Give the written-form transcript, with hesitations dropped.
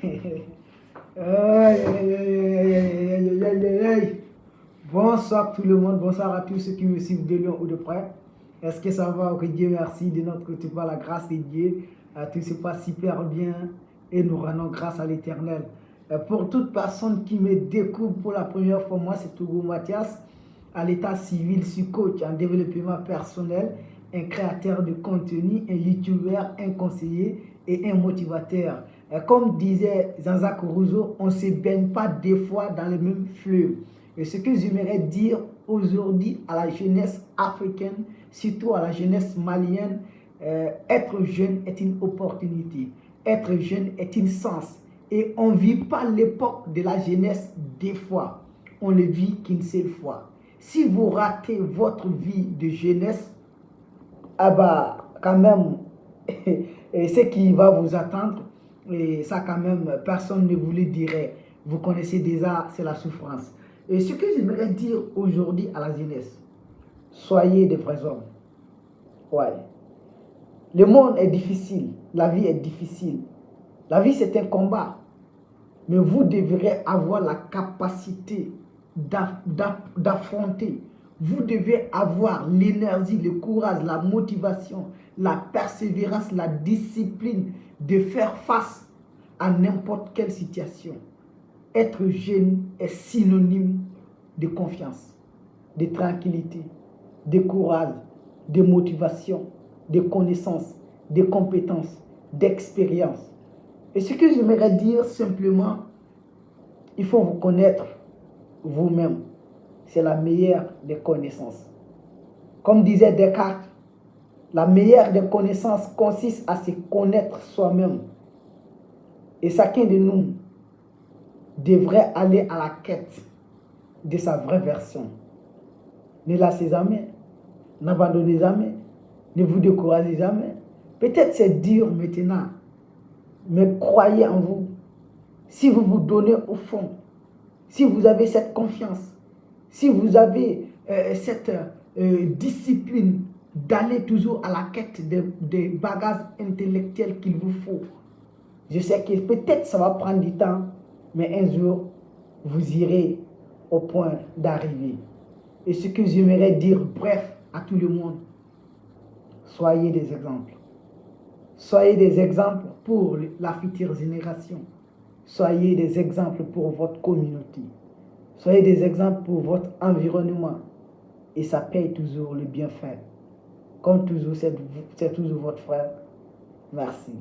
Aïe, aïe, aïe, aïe, aïe, aïe, aïe, aïe, aïe. Bonsoir tout le monde, bonsoir à tous ceux qui me suivent de loin ou de près. Est-ce que ça va? Que Dieu merci, de notre côté par la grâce de Dieu. Tout se passe super bien et nous rendons grâce à l'Éternel. Pour toute personne qui me découvre pour la première fois, moi c'est Togo Mathias, à l'état civil, je suis coach en développement personnel, un créateur de contenu, un youtubeur, un conseiller et un motivateur. Comme disait Jean-Jacques Rousseau, on ne se baigne pas deux fois dans le même fleuve. Et ce que j'aimerais dire aujourd'hui à la jeunesse africaine, surtout à la jeunesse malienne, être jeune est une opportunité. Être jeune est une chance. Et on ne vit pas l'époque de la jeunesse deux fois. On le vit qu'une seule fois. Si vous ratez votre vie de jeunesse, ah bah, quand même, ce qui va vous attendre, et ça quand même, personne ne vous le dirait. Vous connaissez déjà, c'est la souffrance. Et ce que j'aimerais dire aujourd'hui à la jeunesse, soyez des vrais hommes. Ouais. Le monde est difficile, la vie est difficile. La vie c'est un combat. Mais vous devrez avoir la capacité d'affronter. Vous devez avoir l'énergie, le courage, la motivation, la persévérance, la discipline de faire face à n'importe quelle situation. Être jeune est synonyme de confiance, de tranquillité, de courage, de motivation, de connaissance, de compétences, d'expérience. Et ce que j'aimerais dire simplement, il faut vous connaître vous-même. C'est la meilleure des connaissances. Comme disait Descartes, la meilleure des connaissances consiste à se connaître soi-même. Et chacun de nous devrait aller à la quête de sa vraie version. Ne lâchez jamais, n'abandonnez jamais, ne vous découragez jamais. Peut-être c'est dur maintenant, mais croyez en vous. Si vous vous donnez au fond, si vous avez cette confiance, si vous avez cette discipline d'aller toujours à la quête des bagages intellectuels qu'il vous faut, je sais que peut-être ça va prendre du temps, mais un jour, vous irez au point d'arriver. Et ce que j'aimerais dire, bref, à tout le monde, soyez des exemples. Soyez des exemples pour la future génération. Soyez des exemples pour votre communauté. Soyez des exemples pour votre environnement. Et ça paye toujours le bienfait. Comme toujours, c'est toujours votre frère. Merci.